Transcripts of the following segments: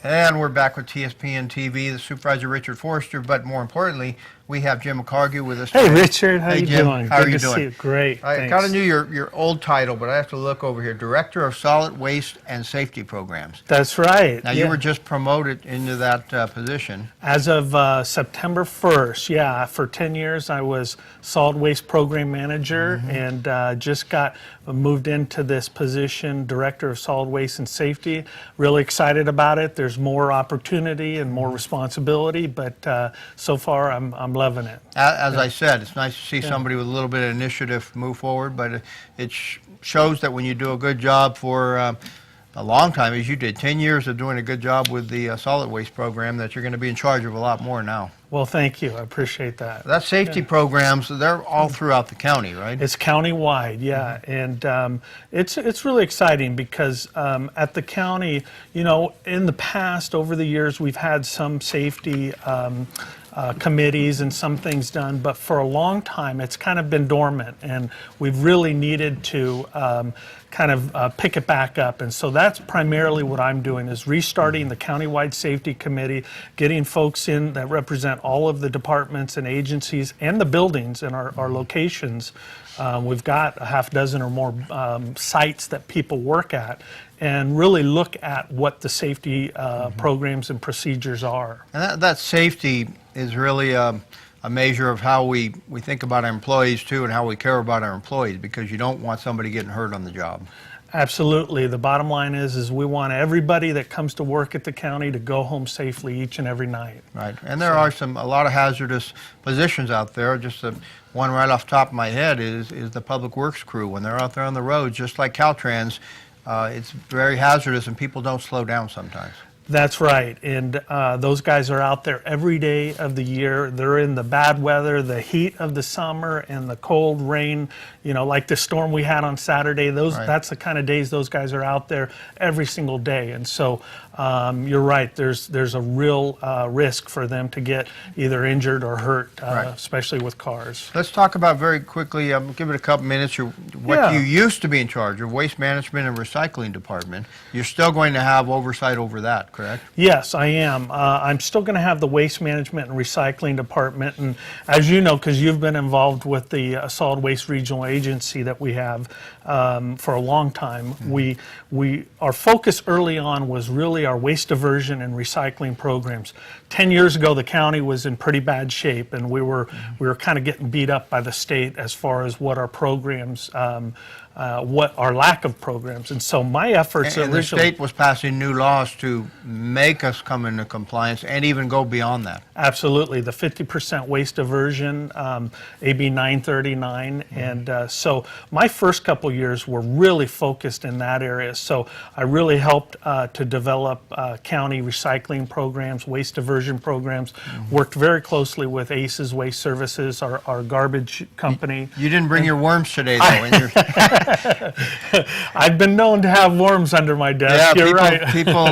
And we're back with TSPN TV, the supervisor Richard Forster, but more importantly, we have Jim McHargue with us Hey, today. Richard, how hey, you Jim, doing? How Good are you to doing? see you. Great, I thanks. kind of knew your old title, but I have to look over here. Director of Solid Waste and Safety Programs. That's right. Now, you were just promoted into that position. As of September 1st, yeah, for 10 years I was Solid Waste Program Manager and just got moved into this position, Director of Solid Waste and Safety. Really excited about it. There's more opportunity and more responsibility, but so far I'm loving it. As I said, it's nice to see somebody with a little bit of initiative move forward, but it shows that when you do a good job for a long time, as you did, 10 years of doing a good job with the solid waste program, that you're going to be in charge of a lot more now. Well, thank you. I appreciate that. That safety programs, they're all throughout the county, right? It's county-wide, yeah, and it's really exciting because at the county, you know, in the past, over the years, we've had some safety committees and some things done, but for a long time, it's kind of been dormant, and we've really needed to kind of pick it back up. And so that's primarily what I'm doing, is restarting the countywide safety committee, getting folks in that represent all of the departments and agencies and the buildings in our locations. We've got a half dozen or more sites that people work at, and really look at what the safety programs and procedures are. And that safety is really a measure of how we think about our employees too, and how we care about our employees, because you don't want somebody getting hurt on the job. Absolutely. The bottom line is we want everybody that comes to work at the county to go home safely each and every night. Right. And there are a lot of hazardous positions out there. Just one right off the top of my head is the public works crew. When they're out there on the roads, just like Caltrans, it's very hazardous, and people don't slow down sometimes. That's right, and those guys are out there every day of the year. They're in the bad weather, the heat of the summer, and the cold rain, you know, like the storm we had on Saturday. That's the kind of days those guys are out there every single day. And so you're right, there's a real risk for them to get either injured or hurt, especially with cars. Let's talk about very quickly, give it a couple minutes, what you used to be in charge of, Waste Management and Recycling Department. You're still going to have oversight over that, correct? Yes, I am. I'm still going to have the Waste Management and Recycling Department, and as you know, because you've been involved with the Solid Waste Regional Agency that we have for a long time, our focus early on was really our waste diversion and recycling programs. 10 years ago, the county was in pretty bad shape, and we were kind of getting beat up by the state as far as what our programs, what our lack of programs. And so my efforts and the state was passing new laws to make us come into compliance and even go beyond that. Absolutely. The 50% waste diversion, AB 939. And so my first couple years were really focused in that area. So I really helped to develop county recycling programs, waste diversion programs, worked very closely with ACES Waste Services, our garbage company. You didn't bring your worms today, though. I've been known to have worms under my desk. Yeah, You're right. People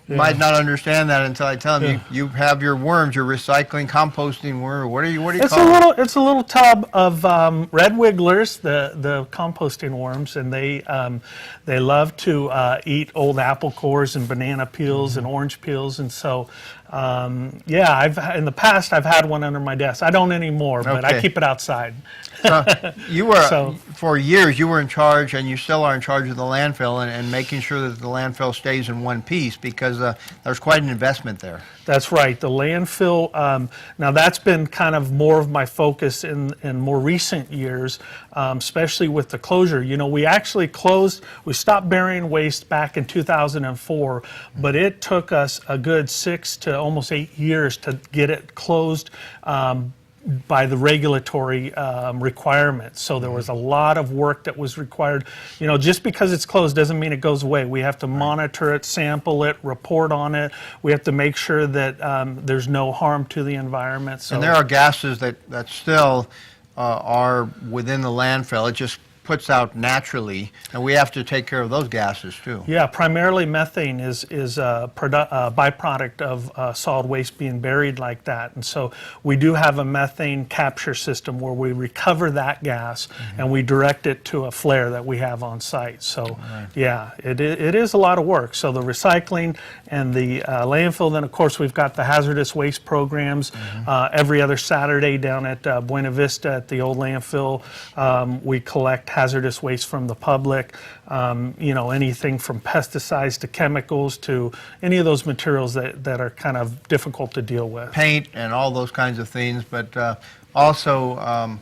might not understand that until I tell them you have your worms, your recycling, composting worm. What do you call them? It's a little tub of red wigglers, the composting worms, and they love to eat old apple cores and banana peels and orange peels, and so yeah, in the past I've had one under my desk. I don't anymore, but I keep it outside. You were for years you were in charge, and you still are in charge of the landfill and making sure that the landfill stays in one piece, because there's quite an investment there. That's right. The landfill, now that's been kind of more of my focus in more recent years, especially with the closure. You know, we actually we stopped burying waste back in 2004, but it took us a good 6 to almost 8 years to get it closed by the regulatory requirements. So there was a lot of work that was required. You know, just because it's closed doesn't mean it goes away. We have to monitor it, sample it, report on it. We have to make sure that there's no harm to the environment. So, and there are gases that still are within the landfill. It just puts out naturally, and we have to take care of those gases too. Yeah, primarily methane is a byproduct of solid waste being buried like that. And so we do have a methane capture system where we recover that gas and we direct it to a flare that we have on site. So yeah, it is a lot of work. So the recycling and the landfill, then of course we've got the hazardous waste programs every other Saturday down at Buena Vista at the old landfill. We collect hazardous waste from the public, you know, anything from pesticides to chemicals to any of those materials that are kind of difficult to deal with. Paint and all those kinds of things, but also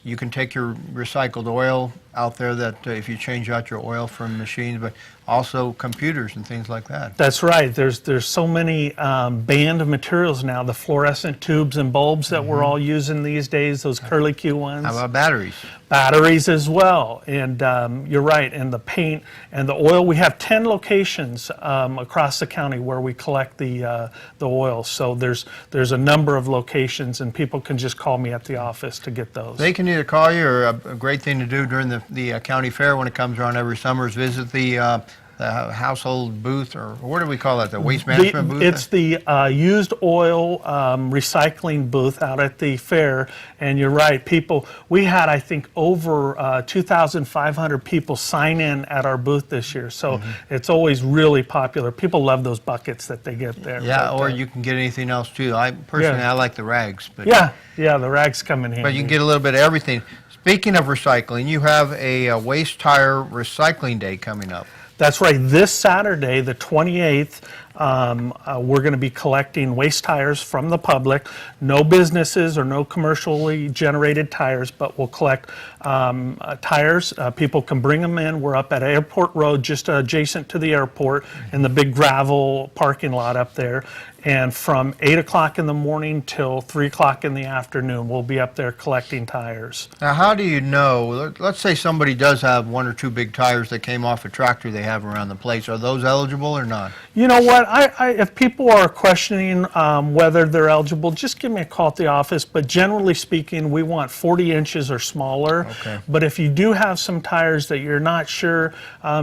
you can take your recycled oil out there that if you change out your oil from machines, but also computers and things like that. That's right. There's so many banned materials now, the fluorescent tubes and bulbs that we're all using these days, those curly-Q ones. How about batteries? Batteries as well, and you're right, and the paint and the oil. We have 10 locations across the county where we collect the oil, so there's a number of locations, and people can just call me at the office to get those. They can either call you, or a great thing to do during the county fair when it comes around every summer is visit the household booth, or what do we call that, the waste management booth? It's the used oil recycling booth out at the fair, and you're right, we had, I think, over 2,500 people sign in at our booth this year, so it's always really popular. People love those buckets that they get there. Yeah, but, or you can get anything else too. Personally, I like the rags. But yeah, the rags come in handy. But you can get a little bit of everything. Speaking of recycling, you have a waste tire recycling day coming up. That's right. This Saturday, the 28th, we're going to be collecting waste tires from the public. No businesses or no commercially generated tires, but we'll collect tires. People can bring them in. We're up at Airport Road, just adjacent to the airport, in the big gravel parking lot up there. And from 8 o'clock in the morning till 3 o'clock in the afternoon, we'll be up there collecting tires. Now, how do you know, let's say somebody does have one or two big tires that came off a tractor they have around the place. Are those eligible or not? You know what? If people are questioning whether they're eligible, just give me a call at the office. But generally speaking, we want 40 inches or smaller. Okay. But if you do have some tires that you're not sure,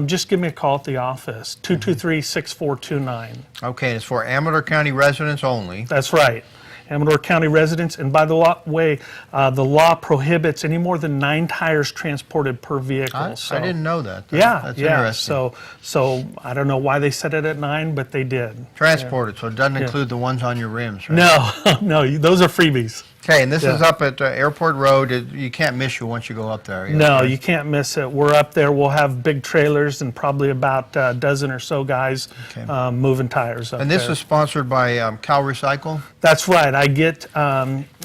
just give me a call at the office, 223-6429. Okay, it's for Amador County residents only. That's right. Amador County residents, and by the way, the law prohibits any more than 9 tires transported per vehicle. I didn't know that. That's interesting. So I don't know why they set it at 9, but they did. Transported, so it doesn't include the ones on your rims, right? No, those are freebies. Okay, and this is up at Airport Road. You can't miss you once you go up there. No, you can't miss it. We're up there. We'll have big trailers and probably about a dozen or so guys moving tires up there. And this is sponsored by Cal Recycle? That's right. I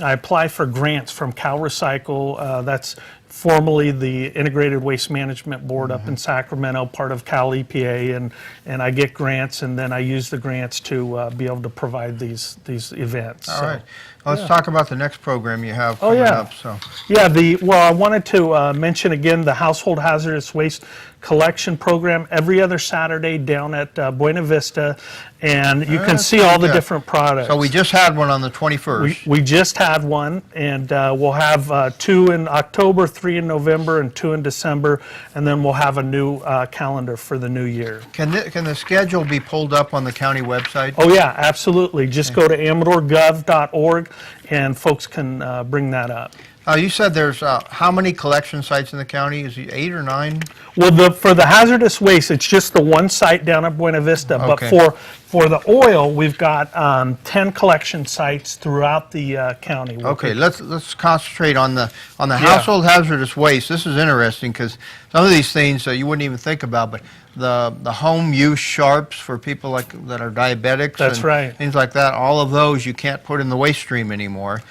apply for grants from Cal Recycle. That's formerly the Integrated Waste Management Board up in Sacramento, part of Cal EPA, and I get grants, and then I use the grants to be able to provide these events. All right. Let's talk about the next program you have coming up. So. Yeah, I wanted to mention again the Household Hazardous Waste Collection Program every other Saturday down at Buena Vista, and you can see all the different products. So we just had one on the 21st. We just had one, and we'll have 2 in October, 3 in November, and 2 in December, and then we'll have a new calendar for the new year. Can the schedule be pulled up on the county website? Oh yeah, absolutely. Just go to amadorgov.org, and folks can bring that up. You said there's how many collection sites in the county? Is it 8 or 9? Well, for the hazardous waste, it's just the one site down at Buena Vista. Okay. But for the oil, we've got 10 collection sites throughout the county. Okay, let's concentrate on the household hazardous waste. This is interesting because some of these things you wouldn't even think about, but the home use sharps for people that are diabetics. That's right. Things like that. All of those you can't put in the waste stream anymore.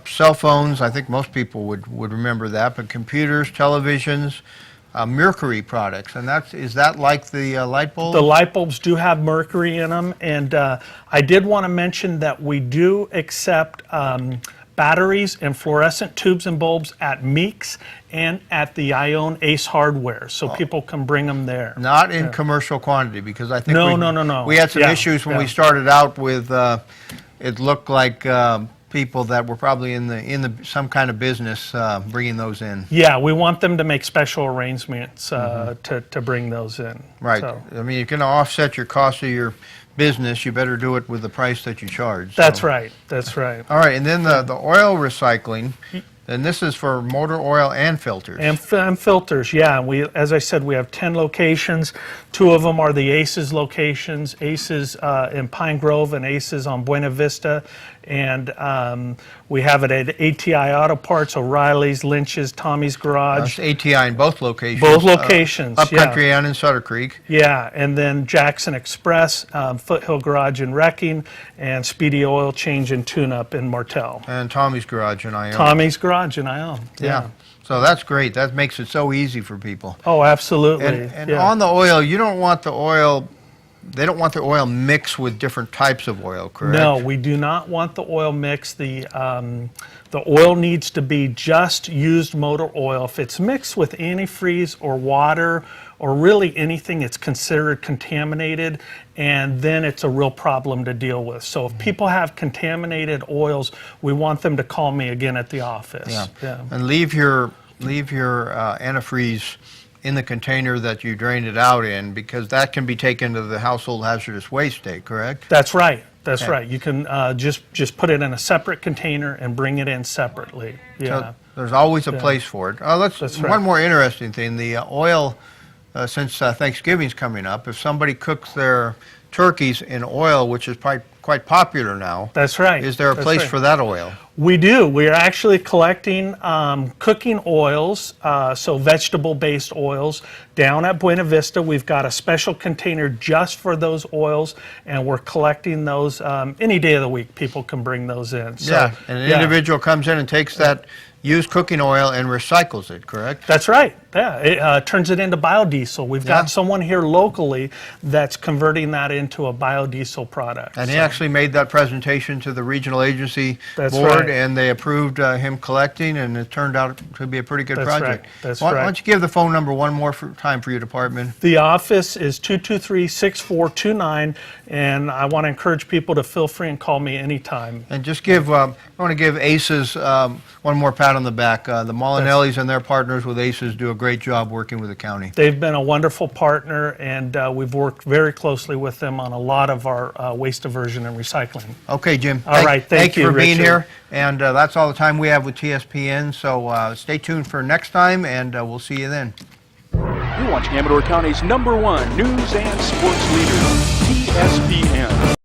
Cell phones, I think most people would remember that, but computers, televisions, mercury products, and is that like the light bulbs? The light bulbs do have mercury in them, and I did want to mention that we do accept batteries and fluorescent tubes and bulbs at Meeks and at the Ione Ace Hardware, so people can bring them there. Not in commercial quantity, because I think No. we had some issues when we started out with, it looked like people that were probably in the some kind of business bringing those in. Yeah, we want them to make special arrangements to bring those in. Right. So, I mean, you're going to offset your cost of your business. You better do it with the price that you charge. that's So- right. That's right. All right, and then the oil recycling, and this is for motor oil and filters. And filters, yeah. As I said, we have 10 locations. 2 of them are the ACES locations, ACES in Pine Grove and ACES on Buena Vista. And we have it at ATI Auto Parts, O'Reilly's, Lynch's, Tommy's Garage. That's ATI in both locations. Both locations, Up yeah. country and in Sutter Creek. Yeah, and then Jackson Express, Foothill Garage and Wrecking, and Speedy Oil Change and Tune-Up in Martell. And Tommy's Garage in Ione. Tommy's Garage in Ione. Yeah. So that's great. That makes it so easy for people. Oh, absolutely. And yeah. on the oil, you don't want the oil, they don't want the oil mixed with different types of oil, correct? No, we do not want the oil mix. The oil needs to be just used motor oil. If it's mixed with antifreeze or water or really anything, it's considered contaminated, and then it's a real problem to deal with. So if people have contaminated oils, we want them to call me again at the office. Yeah. And leave your antifreeze in the container that you drained it out in, because that can be taken to the household hazardous waste day, correct? That's right. That's Okay. right. You can just put it in a separate container and bring it in separately. Yeah. So there's always a place for it. That's right. One more interesting thing, the oil, since Thanksgiving's coming up, if somebody cooks their turkeys in oil, which is quite popular now, That's right. is there a That's place right. for that oil? We do. We are actually collecting cooking oils, so vegetable-based oils, down at Buena Vista. We've got a special container just for those oils, and we're collecting those any day of the week. People can bring those in. So, Yeah, and an individual comes in and takes that used cooking oil and recycles it, correct? That's right. Yeah, it turns it into biodiesel. We've Yeah. got someone here locally that's converting that into a biodiesel product. And he So, actually made that presentation to the regional agency That's board, right. and they approved him collecting, and it turned out to be a pretty good That's project. right. That's Why right. don't you give the phone number one more time for your department? The office is 223-6429, and I want to encourage people to feel free and call me anytime. And just give, I want to give ACES one more pat on the back. The Molinellis and their partners with ACES do a great job working with the county. They've been a wonderful partner, and we've worked very closely with them on a lot of our waste diversion and recycling. Okay, Jim. All right, thank you you, for being Richard. here. And that's all the time we have with TSPN. So stay tuned for next time, and we'll see you then. You're watching Amador County's #1 news and sports leader, TSPN.